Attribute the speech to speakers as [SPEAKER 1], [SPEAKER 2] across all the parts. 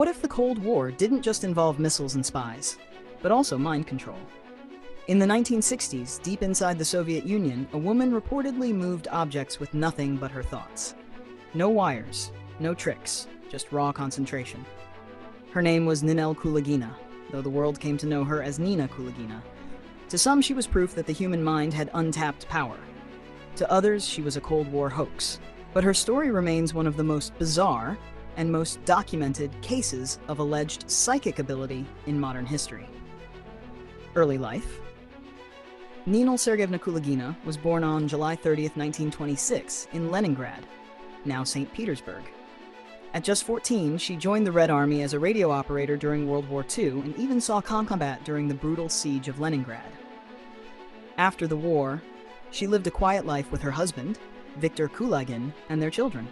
[SPEAKER 1] What if the Cold War didn't just involve missiles and spies, but also mind control? In the 1960s, deep inside the Soviet Union, a woman reportedly moved objects with nothing but her thoughts. No wires, no tricks, just raw concentration. Her name was Ninel Kulagina, though the world came to know her as Nina Kulagina. To some, she was proof that the human mind had untapped power. To others, she was a Cold War hoax. But her story remains one of the most bizarre and most documented cases of alleged psychic ability in modern history. Early life. Ninel Sergeyevna Kulagina was born on July 30th, 1926, in Leningrad, now St. Petersburg. At just 14, she joined the Red Army as a radio operator during World War II and even saw combat during the brutal siege of Leningrad. After the war, she lived a quiet life with her husband, Viktor Kulagin, and their children.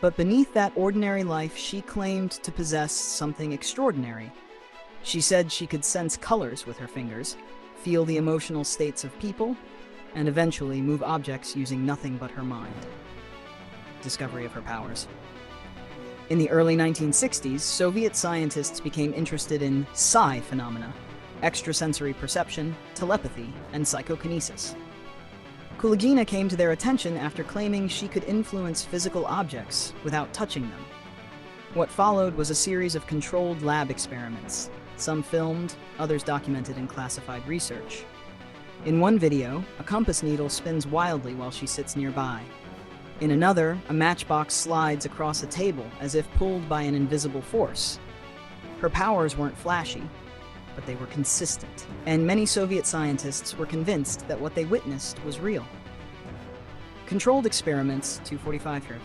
[SPEAKER 1] But beneath that ordinary life, she claimed to possess something extraordinary. She said she could sense colors with her fingers, feel the emotional states of people, and eventually move objects using nothing but her mind. Discovery of her powers. In the early 1960s, Soviet scientists became interested in psi phenomena, extrasensory perception, telepathy, and psychokinesis. Kulagina came to their attention after claiming she could influence physical objects without touching them. What followed was a series of controlled lab experiments, some filmed, others documented in classified research. In one video, a compass needle spins wildly while she sits nearby. In another, a matchbox slides across a table as if pulled by an invisible force. Her powers weren't flashy, but they were consistent, and many Soviet scientists were convinced that what they witnessed was real. Controlled experiments, 245 here.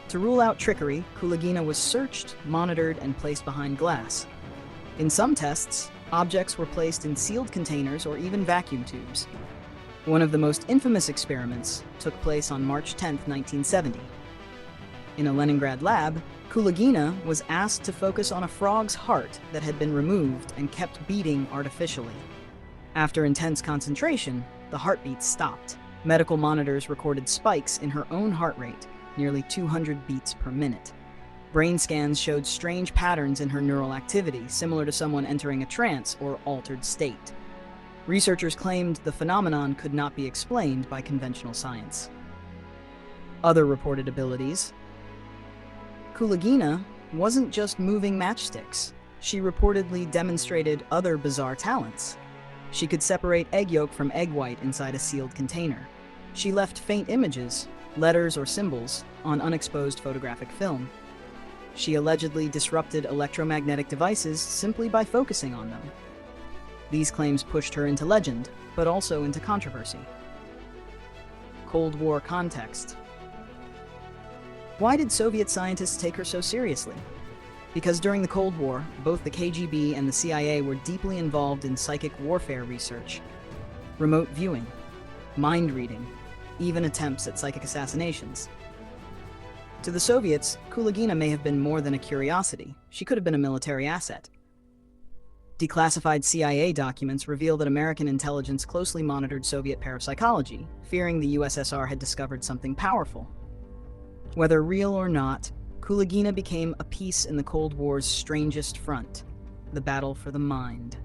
[SPEAKER 1] To rule out trickery, Kulagina was searched, monitored, and placed behind glass. In some tests, objects were placed in sealed containers or even vacuum tubes. One of the most infamous experiments took place on March 10, 1970. In a Leningrad lab, Kulagina was asked to focus on a frog's heart that had been removed and kept beating artificially. After intense concentration, the heartbeat stopped. Medical monitors recorded spikes in her own heart rate, nearly 200 beats per minute. Brain scans showed strange patterns in her neural activity, similar to someone entering a trance or altered state. Researchers claimed the phenomenon could not be explained by conventional science. Other reported abilities. Kulagina wasn't just moving matchsticks. She reportedly demonstrated other bizarre talents. She could separate egg yolk from egg white inside a sealed container. She left faint images, letters or symbols, on unexposed photographic film. She allegedly disrupted electromagnetic devices simply by focusing on them. These claims pushed her into legend, but also into controversy. Cold War context. Why did Soviet scientists take her so seriously? Because during the Cold War, both the KGB and the CIA were deeply involved in psychic warfare research, remote viewing, mind reading, even attempts at psychic assassinations. To the Soviets, Kulagina may have been more than a curiosity. She could have been a military asset. Declassified CIA documents reveal that American intelligence closely monitored Soviet parapsychology, fearing the USSR had discovered something powerful. Whether real or not, Kulagina became a piece in the Cold War's strangest front, the battle for the mind.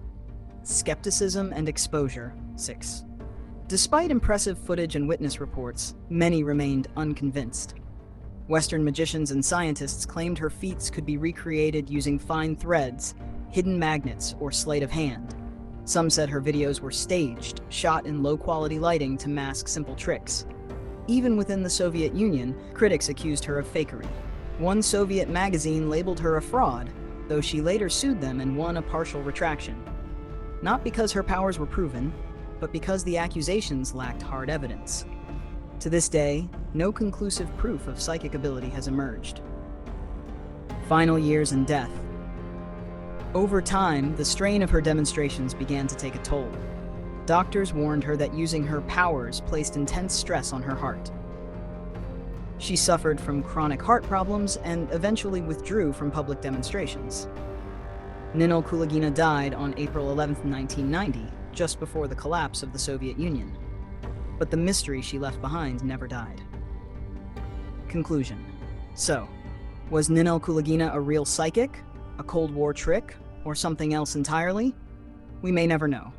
[SPEAKER 1] Skepticism and exposure, 6. Despite impressive footage and witness reports, many remained unconvinced. Western magicians and scientists claimed her feats could be recreated using fine threads, hidden magnets, or sleight of hand. Some said her videos were staged, shot in low-quality lighting to mask simple tricks. Even within the Soviet Union, critics accused her of fakery. One Soviet magazine labeled her a fraud, though she later sued them and won a partial retraction. Not because her powers were proven, but because the accusations lacked hard evidence. To this day, no conclusive proof of psychic ability has emerged. Final years and death. Over time, the strain of her demonstrations began to take a toll. Doctors warned her that using her powers placed intense stress on her heart. She suffered from chronic heart problems and eventually withdrew from public demonstrations. Ninel Kulagina died on April 11, 1990, just before the collapse of the Soviet Union. But the mystery she left behind never died. Conclusion. So, Was Ninel Kulagina a real psychic, a Cold War trick, or something else entirely? We may never know.